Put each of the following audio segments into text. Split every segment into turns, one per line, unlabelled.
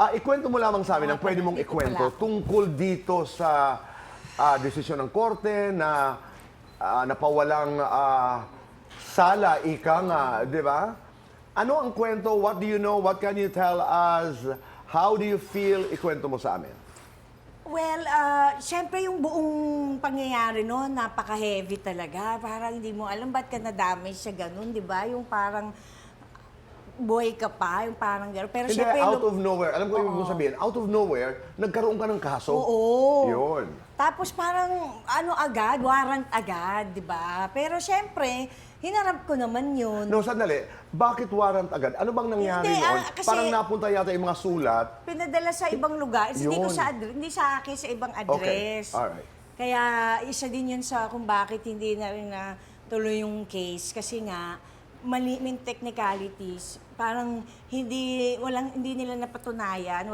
Ikwento mo lamang sa amin ang pwede mong
dito
ikwento
pala.
tungkol dito sa desisyon ng korte na napawalang sala, ika nga, di ba? Ano ang kwento? What do you know? What can you tell us? How do you feel? Ikwento mo sa amin.
Well, syempre yung buong pangyayari noon, napaka-heavy talaga. Parang hindi mo alam ba't ka na-damage sa ganun, di ba? Yung parang buhay ka pa, yung parang gano'n. Pero
Hindi,
syempre,
out of nowhere. Alam ko yung ibig sabihin, out of nowhere, nagkaroon ka ng kaso.
Oo.
Yun.
Tapos parang agad, warrant agad, di ba? Pero syempre, hinarap ko naman yun.
No, sandali. Bakit warrant agad? Ano bang nangyari
Hindi,
noon?
kasi-
Parang napunta yata yung mga sulat.
Pinadala sa ibang lugar. Hindi ko
Yun.
hindi sa akin, sa ibang address.
Alright.
Kaya isa din yun sa kung bakit hindi na rin na tuloy yung case. Kasi nga, mali may technicalities. Parang hindi nila napatunayan,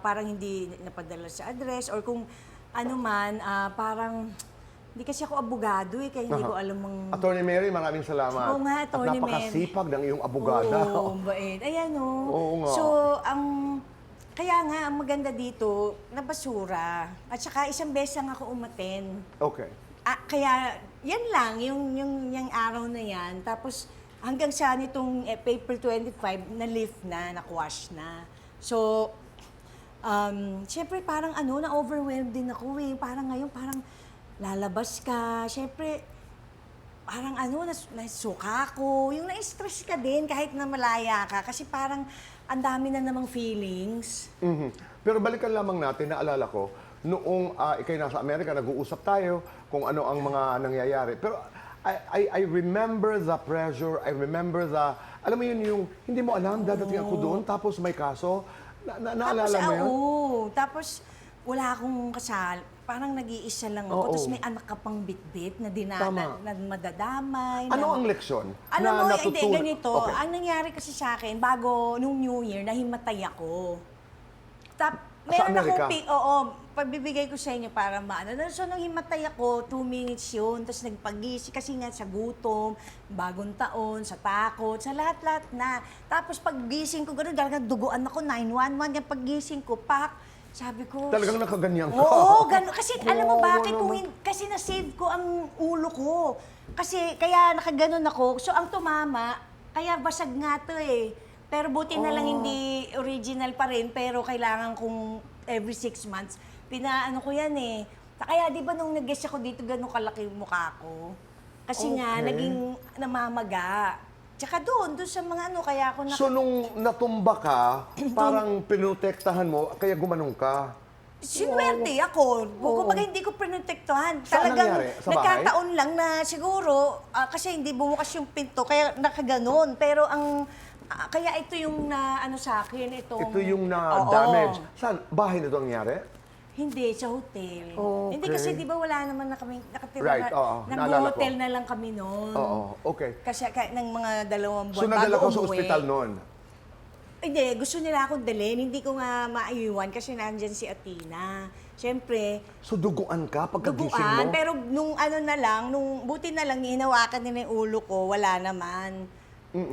parang hindi napadala sa address or kung ano man, parang hindi kasi ako abogado kaya hindi ko alam ang...
Attorney Mary, maraming salamat.
Oo nga, Attorney
At napakasipag ng iyong abogada.
Oo, bait. Ayan o.
Oo nga.
So, kaya nga, ang maganda dito, nabasura. At saka isang beses lang ako umaten.
Okay.
Kaya, yan lang, yung araw na yan. Tapos, hanggang sa nitong April 25, na-lift na, na-quash na. So, syempre parang na-overwhelmed din ako eh. Parang ngayon, parang lalabas ka. Syempre, parang nasuka ko. Yung na-stress ka din kahit na malaya ka. Kasi parang ang dami na namang feelings.
Mhm. Pero balikan lamang natin, naalala ko, noong ikay nasa Amerika, nag-uusap tayo kung ano ang mga nangyayari. Pero I remember the pressure, I remember alam mo yun, yung hindi mo alam, dadating ako doon, tapos may kaso. Naalala mo yun?
Tapos, wala akong kasal. Parang nag-iisa lang ako.
Oo.
Tapos may anak ka pang bitbit na
Tama.
na madadamay.
Ano ang leksyon
Alam mo, hindi,
natutunan?
ganito.
Okay.
Ang nangyari kasi sa akin, bago nung New Year, nahimatay ako.
Sa Amerika?
Pagbibigay ko sa inyo para maano. So, nung himatay ako, 2 minutes yun. Tapos nagpagising kasi nga sa gutom, bagong taon, sa takot, sa lahat-lahat na. Tapos paggising ko, gano'n, talagang duguan ako, 911. Yung paggising ko, sabi ko...
Talagang nakaganyan ka?
Oo, gano'n. Kasi alam mo bakit?
naman.
Kasi na-save ko ang ulo ko. Kasi kaya nakaganon ako. So, ang tumama, kaya basag nga to eh. Pero buti na lang hindi original pa rin, pero kailangan kong every 6 months, pinaano ko yan eh. Kaya di ba nung nag-guess ako dito, gano'ng kalaki yung mukha ko? Kasi nga, naging namamaga. Tsaka doon sa mga kaya ako
So, nung natumba ka, parang pinotektahan mo, kaya gumanong ka.
Sinuwerte ako. Kumbaga hindi ko pinotektuhan.
Saan
Talagang
nangyari? Sa bahay?
nagkataon lang na siguro, kasi hindi bumukas yung pinto, kaya nakaganon. Pero kaya ito yung sa akin,
Ito yung
Oo.
na-damage. Saan? Bahay na ito ang nangyari?
Hindi, sa hotel.
Okay.
Hindi kasi di ba wala naman na kami nakatira
Right, oo. Naalala ko.
Nag-hotel na lang kami noon.
Oo, okay.
Kasi ng mga 2 buwan
So, nadala
bago
ko sa
umuwi.
ospital noon.
Hindi, gusto nila akong dalhin. Hindi ko nga maiwan kasi nandyan si Athena. Siyempre,
So, duguan ka pagkagising
duguan.
mo?
Pero buti na lang, hinawakan nila yung ulo ko, wala naman.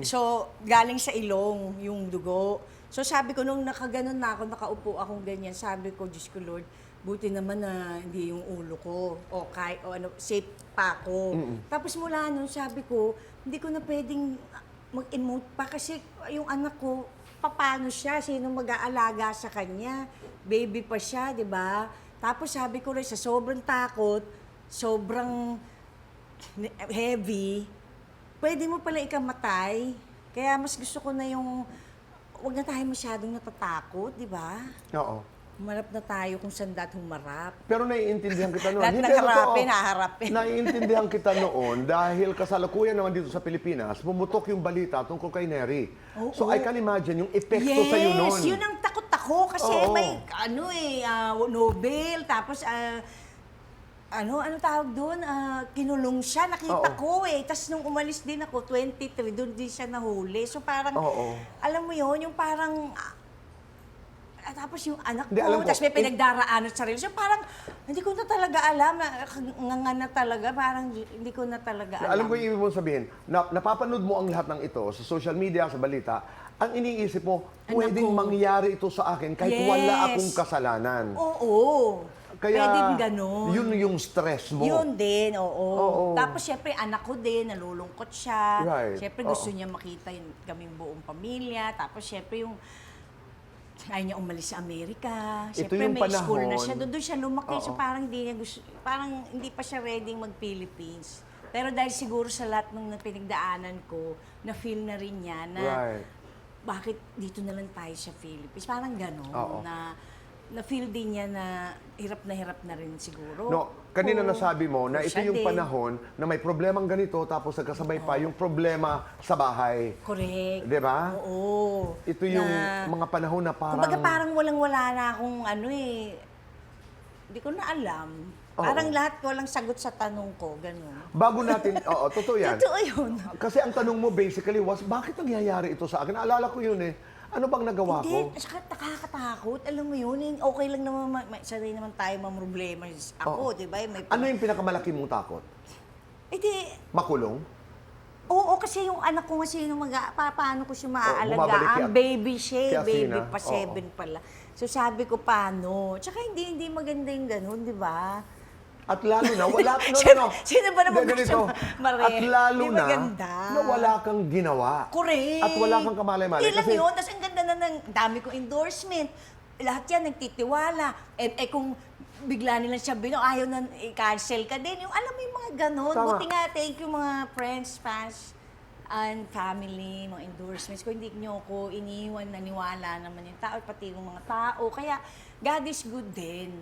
So, galing sa ilong yung dugo. So, sabi ko, nung nakaganon na ako, nakaupo akong ganyan, sabi ko, Diyos ko Lord, buti naman na hindi yung ulo ko. Safe pa ako. Tapos mula nun, sabi ko, hindi ko na pwedeng mag-emote pa kasi yung anak ko, paano siya? Sino mag-aalaga sa kanya? Baby pa siya, di ba? Tapos sabi ko rin, sa sobrang takot, sobrang heavy, pwede mo pala ikamatay. Kaya mas gusto ko na huwag na tayo masyadong natatakot, di ba?
Oo.
Humarap na tayo kung saan humarap.
Pero naiintindihan kita noon.
Lahat
Hindi,
ng harapin,
totoo.
haharapin.
Naiintindihan kita noon dahil kasalukuyan naman dito sa Pilipinas, pumutok yung balita tungkol kay Neri. So I can imagine yung epekto sa iyo noon.
Yes, yun ang takot ako kasi
Oo.
may Nobel, tapos ano tawag doon? Kinulong siya, nakita ko eh. Tapos nung umalis din ako, 23, doon din siya nahuli. So parang,
Oo.
alam mo yun, yung parang, tapos yung anak
Hindi, alam
ko,
ko,
tapos may pinagdaraanan sa sarili. So parang, hindi ko na talaga alam, nga na talaga, parang hindi ko na talaga alam.
Alam ko yung ibig mong sabihin, napapanood mo ang lahat ng ito sa social media, sa balita, ang iniisip mo, pwedeng
ko.
mangyari ito sa akin kahit
Yes.
wala akong kasalanan.
Oo.
Kaya,
Pwedeng ganun.
yun yung stress mo.
Yun din, oo.
Oo.
Tapos syempre anak ko din, nalulungkot siya.
Right.
Syempre gusto niya makita yung kaming buong pamilya. Tapos syempre yung ayaw niya umalis sa Amerika.
Ito
Syempre
yung
may school na
panahon.
siya. Doon siya lumaki. So
Oo.
parang hindi niya gusto, parang hindi pa siya ready mag-Philippines. Pero dahil siguro sa lahat ng pinagdaanan ko, na-feel na rin niya na
Right.
bakit dito na lang tayo sa Philippines. Parang gano'n
Oo.
na feel din niya na hirap na rin siguro.
No, kanina
Oo.
nasabi mo na ito
Siya
yung
din.
panahon na may problemang ganito tapos nagkasabay pa yung problema sa bahay.
Correct.
Di ba?
Oo.
Ito yung
Na-
mga panahon na parang...
Kumbaga parang walang-wala na akong hindi ko na alam.
Oo.
Parang lahat walang sagot sa tanong ko, gano'n.
Bago natin, oo, totoo yan.
Totoo yun.
Kasi ang tanong mo basically was, bakit nangyayari ito sa akin? Naalala ko yun eh. Ano bang nagawa ko?
Hindi, saka nakakatakot. Alam mo yun, okay lang naman, sanay naman tayo problema.
Oo.
Ako, di ba? May
Ano yung pinakamalaki mong takot?
Hindi,
Makulong?
oo, kasi yung anak ko kasi yung paano ko siya
bumabalik
maaalagaan.
kay-
Baby siya,
kay
baby
Athena.
pa,
Oo.
7 pala. So sabi ko, paano? Tsaka hindi maganda yung ganun, di ba?
At lalo na, wala... No,
Sino ba naman
Hindi,
gusto
ganito.
mare?
At lalo
Di
na,
maganda.
na wala kang ginawa.
Correct.
At wala kang kamalay-malay.
Hindi lang
Kasi-
yun. Tapos ang ganda na ng dami kong endorsement. Lahat yan nagtitiwala. Kung bigla nilang sabihin, ayaw na i-cancel ka din. Yung alam mo yung mga ganon.
Tama.
Buti nga, thank you mga friends, fans, and family, mga endorsements. Kung hindi nyo ko iniwan, naniwala naman yung tao, pati yung mga tao. Kaya, God is good din.